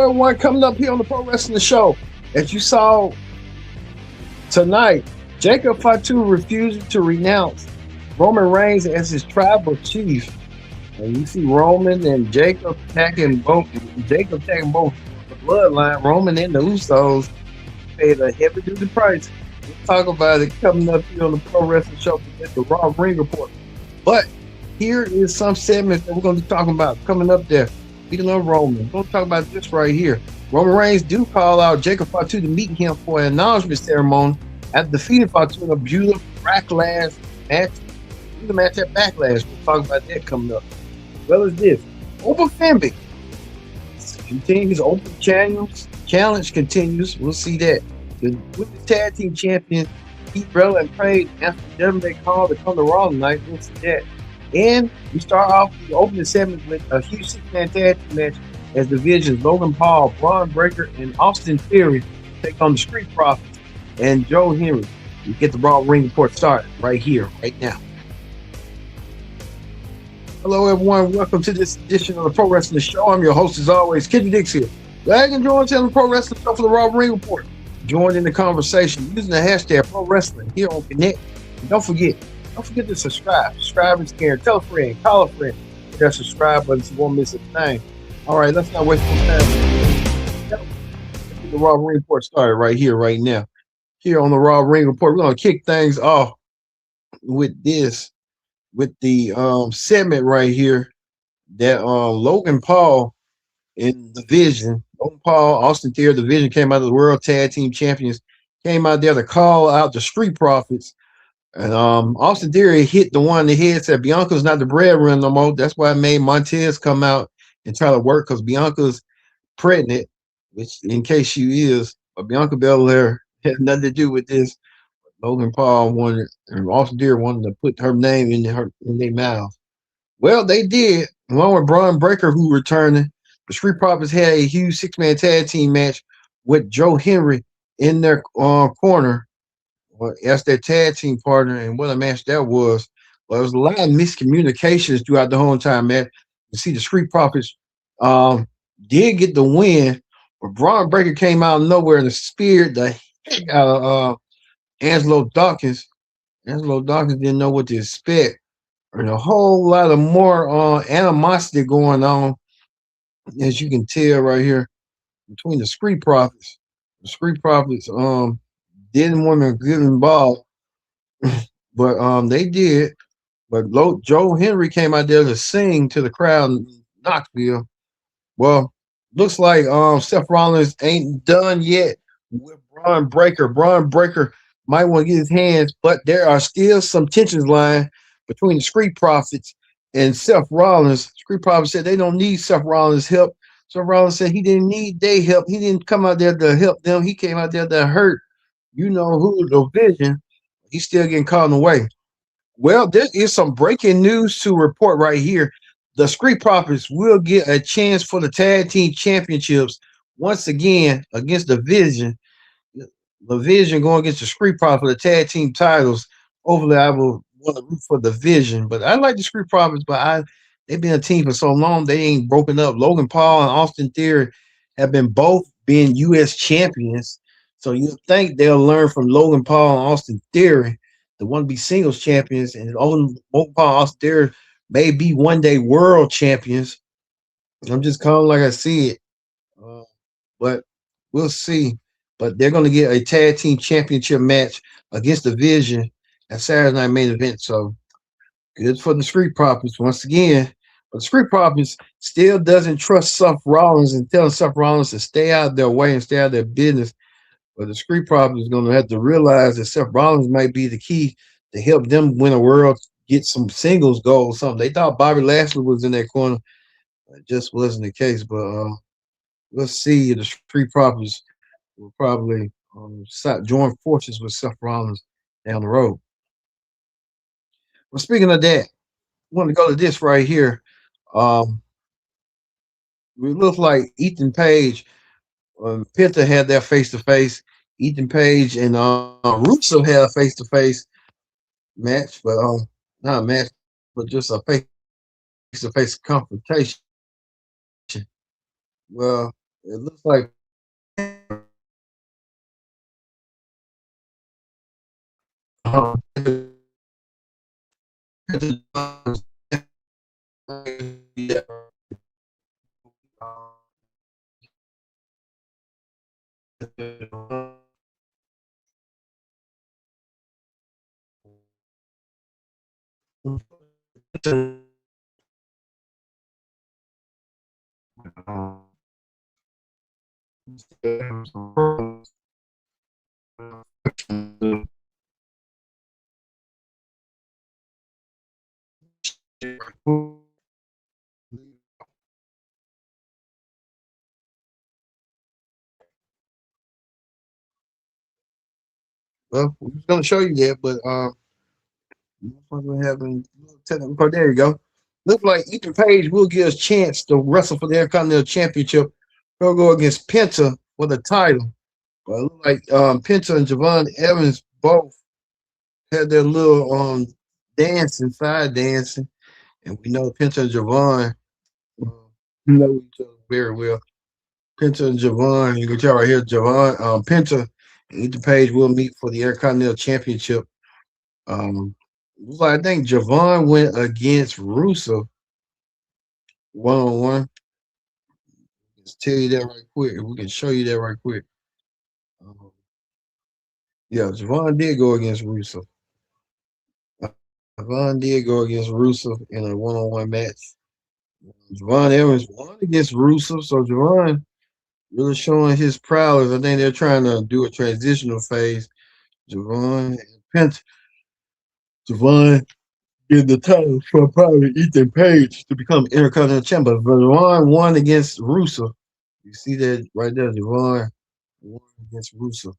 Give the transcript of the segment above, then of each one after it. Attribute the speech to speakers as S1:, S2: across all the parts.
S1: everyone, coming up here on the Pro Wrestling Show. As you saw tonight, Jacob Fatu refusing to renounce Roman Reigns as his tribal chief. And you see Roman and Jacob attacking both the Bloodline. Roman and the Usos paid a heavy duty price. We'll talk about it coming up here on the Pro Wrestling Show at the Raw Ring Report. But here is some segments that we're going to be talking about coming up there. Speaking of Roman, we're going to talk about this right here. Roman Reigns do call out Jacob Fatu to meet him for an acknowledgement ceremony after defeating Fatu in a beautiful backlash match. The match at Backlash. We'll talk about that coming up. As well as this, Oba Femi continues. Open challenge continues. We'll see that. With the tag team champions, Pete Bella and Paige after they call to come to Raw tonight. We'll see that. And we start off the opening segment with a huge six-man tag team match as divisions Logan Paul, Braun Breaker, and Austin Theory take on the Street Profits and Joe Henry. We get the Raw Ring Report started right here, right now. Hello, everyone. Welcome to this edition of the Pro Wrestling Show. I'm your host, as always, Kenny Dix here. Glad you joined us on the Pro Wrestling Show for the Raw Ring Report. Join in the conversation using the hashtag Pro Wrestling here on Connect. And don't forget to subscribe. Subscribe and share. Tell a friend, call a friend. Hit that subscribe button so you won't miss a thing. All right, let's not waste more time. Let's get the Raw Ring Report started right here, right now. Here on the Raw Ring Report, we're going to kick things off with this. With the segment right here that Logan Paul in Division, Logan Paul, Austin Theory Division came out of the World Tag Team Champions, came out there to call out the Street Profits. And Austin Theory hit the one in the head, said Bianca's not the breadwinner no more. That's why I made Montez come out and try to work because Bianca's pregnant, which in case she is, but Bianca Belair had nothing to do with this. Logan Paul wanted, and Austin Theory wanted to put her name in their mouth. Well, they did. Along with Braun Breaker, who returning, the Street Profits had a huge six-man tag team match with Joe Henry in their corner as their tag team partner. And what a match that was. Well, there was a lot of miscommunications throughout the whole entire match. You see, the Street Profits did get the win, but Braun Breaker came out of nowhere and speared the heck out of Angelo Dawkins. Angelo Dawkins didn't know what to expect. And a whole lot of more animosity going on, as you can tell right here, between the Street Profits. The Street Profits didn't want to get involved, but they did. But Joe Henry came out there to sing to the crowd in Knoxville. Well, looks like Seth Rollins ain't done yet with Braun Breaker. Braun Breaker might want to get his hands, but there are still some tensions lying between the Street Profits and Seth Rollins. Street Profits said they don't need Seth Rollins' help. Seth Rollins said he didn't need their help. He didn't come out there to help them. He came out there to hurt, you know who, the Vision. He's still getting caught in the way. Well, there is some breaking news to report right here. The Street Profits will get a chance for the tag team championships once again against the Vision. The Vision going against the Street Profits for the tag team titles. Hopefully, I will want to root for the Vision. But I like the Street Profits, but they've been a team for so long, they ain't broken up. Logan Paul and Austin Theory have both been U.S. champions. So you think they'll learn from Logan Paul and Austin Theory to want to be singles champions. And Logan Paul and Austin Theory may be one day world champions. I'm just calling like I see it. But we'll see. But they're going to get a tag team championship match against the Vision at Saturday Night Main Event. So good for the Street Profits once again. But the Street Profits still doesn't trust Seth Rollins and telling Seth Rollins to stay out of their way and stay out of their business. But the Street Profits is going to have to realize that Seth Rollins might be the key to help them win a world, get some singles gold or something. They thought Bobby Lashley was in that corner. It just wasn't the case. But we'll see. The Street Profits will probably join forces with Seth Rollins down the road. Well, speaking of that, I want to go to this right here. It looks like Ethan Page, Penta had their face-to-face. Ethan Page and Russo had a face-to-face match, but not a match, but just a face-to-face confrontation. Well, It looks like well, we was gonna show you that, but we're having technical. There you go. Looks like Ethan Page will get a chance to wrestle for the Intercontinental Championship. He'll go against Penta for the title. But it looks like Penta and Javon Evans both had their little dancing, side dancing, and we know Penta and Javon know each other very well. Penta and Javon, you can tell right here, Javon, Penta and Ethan Page will meet for the Intercontinental Championship. Well, I think Javon went against Russo one on one. Let's tell you that right quick. We can show you that right quick. Um, yeah, Javon did go against Russo. Javon did go against Russo in a one on one match. Javon Evans won against Russo, so Javon really showing his prowess. I think they're trying to do a transitional phase. Javon and Pence. Javon get the title for probably Ethan Page to become Intercontinental Champion. But Javon won against Russo. You see that right there, Javon won against Russo.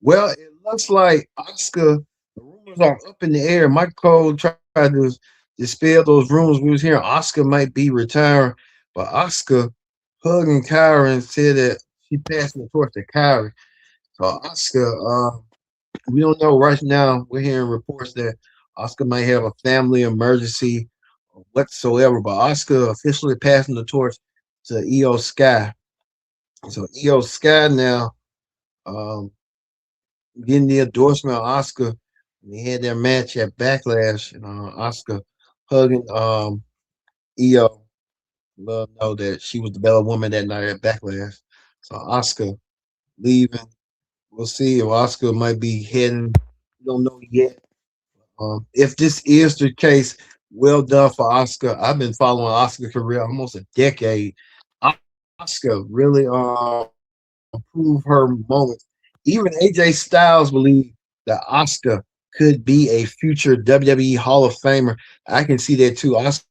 S1: Well, it looks like Asuka. The rumors are up in the air. Mike Cole tried to dispel those rumors. We was hearing Asuka might be retiring, but Asuka hugging Kyrie and said that she passing the torch to Kyrie. So Asuka, we don't know right now. We're hearing reports that Asuka might have a family emergency whatsoever, but Asuka officially passing the torch to Iyo Sky. So Iyo Sky now um, getting the endorsement of Asuka. They had their match at Backlash, and Asuka hugging Iyo. Love know that she was the better woman that night at Backlash. So Asuka leaving. We'll see if Asuka might be heading. We don't know yet. If this is the case, well done for Asuka. I've been following Asuka's career almost a decade. Asuka really improved her moments. Even AJ Styles believed that Asuka could be a future WWE Hall of Famer. I can see that too. Asuka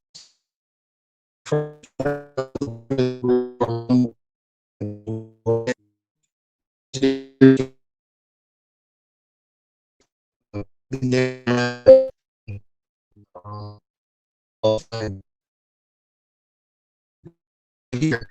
S1: here.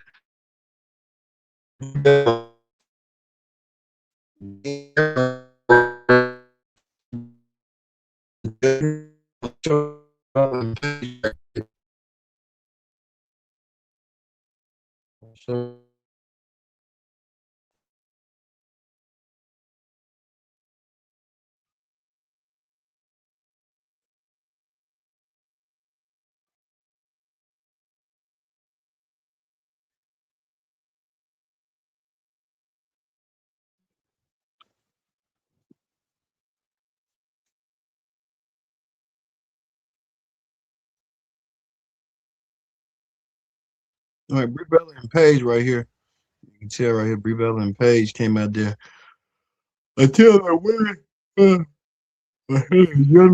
S1: All right, Brie Bella and Paige right here. You can tell right here, Brie Bella and Paige came out there. Until the women,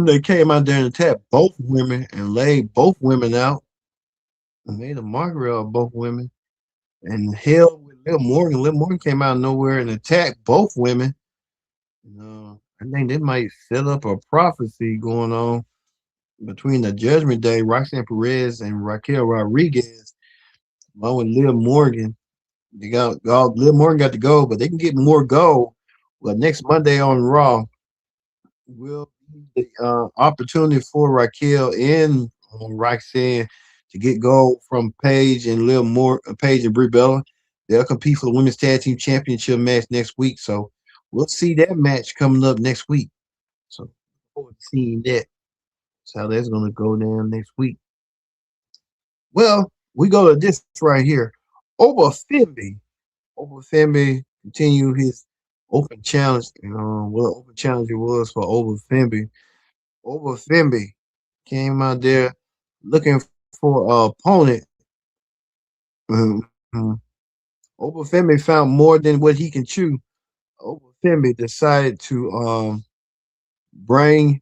S1: they came out there and attacked both women and laid both women out and made a mockery of both women. And hell with Liv Morgan. Liv Morgan came out of nowhere and attacked both women. I think they might set up a prophecy going on between the Judgment Day, Roxanne Perez and Raquel Rodriguez, along with Liv Morgan. They got Liv Morgan got to go, but they can get more gold. Well, next Monday on Raw will be the opportunity for Raquel and Roxanne to get gold from Paige and Paige and Brie Bella. They'll compete for the women's tag team championship match next week. So we'll see that match coming up next week. So forward to seeing that. That's how that's gonna go down next week. Well, we go to this right here. Oba Femi. Oba Femi continue his open challenge. What an open challenge it was for Oba Femi. Oba Femi came out there looking for an opponent. Mhm. Oba Femi found more than what he can chew. Oba Femi decided to bring.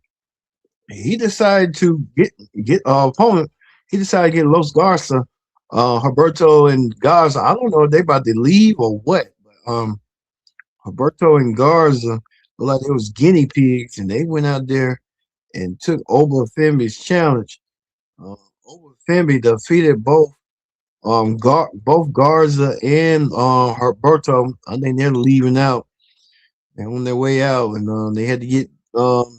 S1: He decided to get opponent. He decided to get Los Garza, Herberto and Garza. I don't know if they about to leave or what. But, Herberto and Garza look like they was guinea pigs, and they went out there and took Oba Femi's challenge. Uh, Oba Femi defeated both Garza and Herberto. I think they're leaving out. They're on their way out, and they had to get over.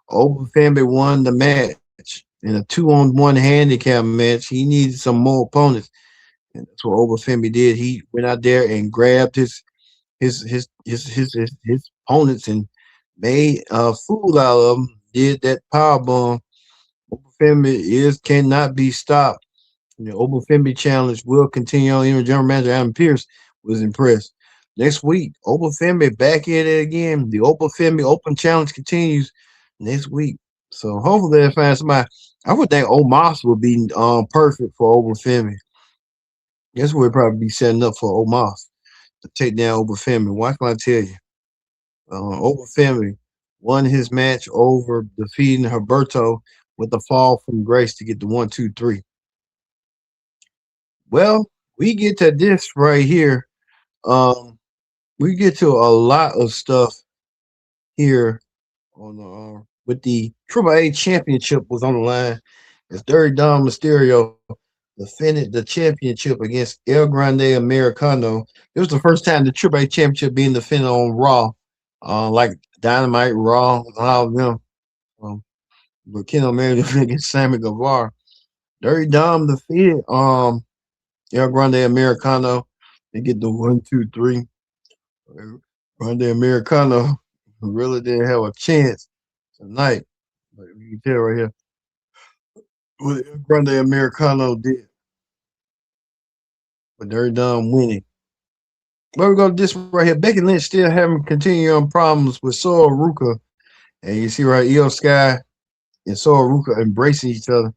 S1: Oba Femi won the match in a 2-on-1 handicap match. He needed some more opponents, and that's what Oba Femi did. He went out there and grabbed his opponents and made a fool out of them. Did that power bomb. Oba Femi cannot be stopped. The Oba Femi challenge will continue on. Even General Manager Adam Pierce was impressed. Next week, Oba Femi back at it again. The Oba Femi Open Challenge continues next week. So hopefully they'll find somebody. I would think Omos would be perfect for Oba Femi. That's what we'd probably be setting up for Omos to take down Oba Femi. Watch what I tell you. Oba Femi won his match over defeating Herberto with the fall from grace to get the 1-2-3. Well, we get to this right here. We get to a lot of stuff here on with the AAA championship was on the line as Dirty Dom Mysterio defended the championship against El Grande Americano. It was the first time the AAA championship being defended on Raw, like Dynamite, Raw, and all of them. Um, but Ken Omega against Sammy Guevara. Dirty Dom defeated El Grande Americano. They get the 1-2-3. Grande Americano really didn't have a chance tonight. But you can tell right here what El Grande Americano did. But they're done winning. But we go to this right here. Becky Lynch still having continuing problems with Sora Ruka. And you see right, Iyo Sky and Sora Ruka embracing each other.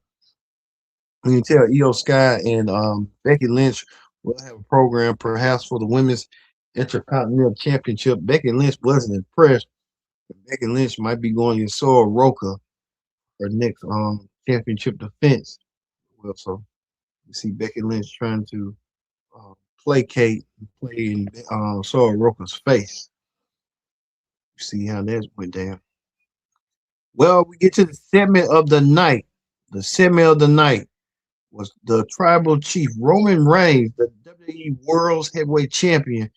S1: You can tell Iyo Sky and Becky Lynch will have a program perhaps for the women's Intercontinental Championship. Becky Lynch wasn't impressed. Becky Lynch might be going to Sora Roka her next championship defense. Well, so you see Becky Lynch trying to uh, placate and play in Sora Roka's face. You see how that went down. Well, we get to the segment of the night. The segment of the night was the tribal chief Roman Reigns, the WWE World's Heavyweight Champion,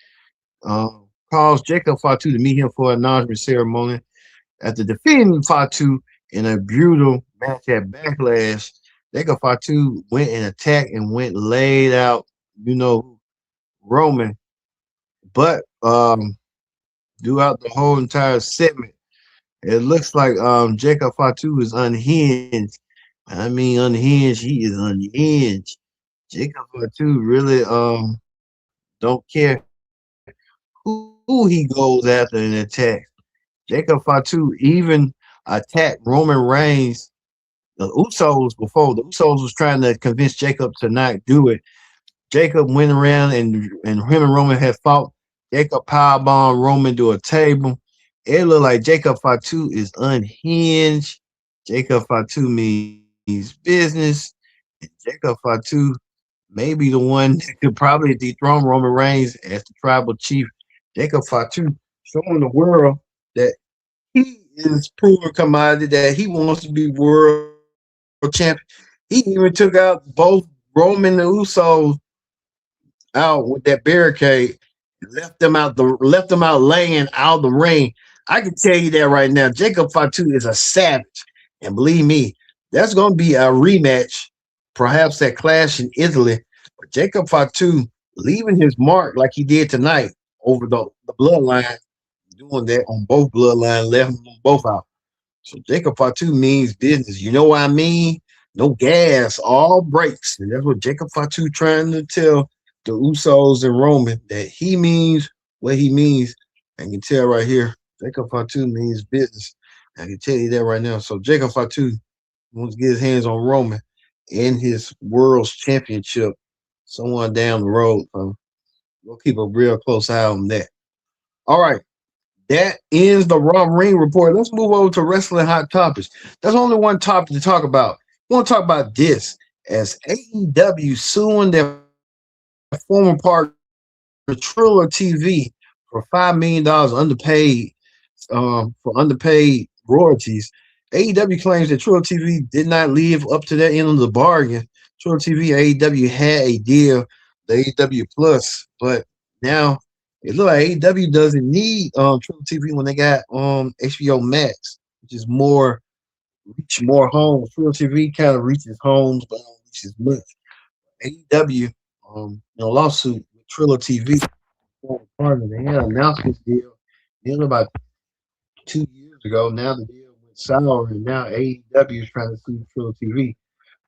S1: uh, calls Jacob Fatu to meet him for an acknowledgement ceremony. After defeating Fatu in a brutal match at Backlash, Jacob Fatu went and attacked and went laid out, Roman. But throughout the whole entire segment, it looks like Jacob Fatu is unhinged. I mean, unhinged. He is unhinged. Jacob Fatu really don't care who he goes after and attack. Jacob Fatu even attacked Roman Reigns, the Usos before. The Usos was trying to convince Jacob to not do it. Jacob went around and him and Roman had fought. Jacob powerbombed Roman to a table. It looked like Jacob Fatu is unhinged. Jacob Fatu means business. And Jacob Fatu may be the one that could probably dethrone Roman Reigns as the tribal chief. Jacob Fatu showing the world that he is poor commodity, that he wants to be world champion. He even took out both Roman and Usos out with that barricade, left them out laying out the ring. I can tell you that right now. Jacob Fatu is a savage. And believe me, that's gonna be a rematch, perhaps that clash in Italy Jacob Fatu leaving his mark like he did tonight over the bloodline, doing that on both bloodline, left them both out. So Jacob Fatu means business. You know what I mean? No gas, all brakes. And that's what Jacob Fatu trying to tell the Usos and Roman, that he means what he means. I can tell right here, Jacob Fatu means business. I can tell you that right now. So Jacob Fatu wants to get his hands on Roman in his World's Championship somewhere down the road. So we'll keep a real close eye on that. All right. That ends the Raw Ring Report. Let's move over to Wrestling Hot Topics. There's only one topic to talk about. We want to talk about this, as AEW suing their former partner, Triller TV, for $5 million underpaid for underpaid royalties. AEW claims that Triller TV did not live up to their end of the bargain. Triller TV and AEW had a deal, the AEW Plus, but now it looks like AEW doesn't need Triller TV when they got HBO Max, which is reach more homes. Triller TV kind of reaches homes, but don't reach as much. AEW lawsuit with Triller TV, partner, they had announced this deal about 2 years ago. Now the deal went sour, and now AEW is trying to sue Triller TV.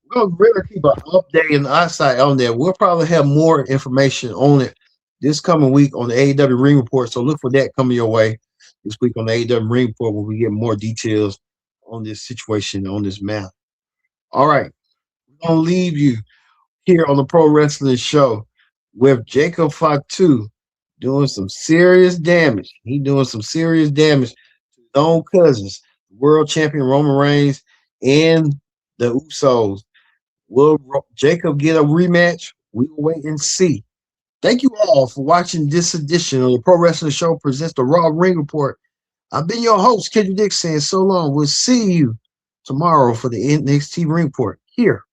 S1: We're gonna really keep an update and eyesight on that. We'll probably have more information on it this coming week on the AEW Ring Report. So look for that coming your way this week on the AEW Ring Report, when we get more details on this situation, on this map. All right, we're gonna leave you here on the Pro Wrestling Show with Jacob Fatu doing some serious damage. He doing some serious damage to his own cousins, world champion Roman Reigns and the Usos. Will Jacob get a rematch? We will wait and see. Thank you all for watching this edition of the Pro Wrestling Show presents the Raw Ring Report. I've been your host, Kendrick Dix, saying so long. We'll see you tomorrow for the NXT Ring Report here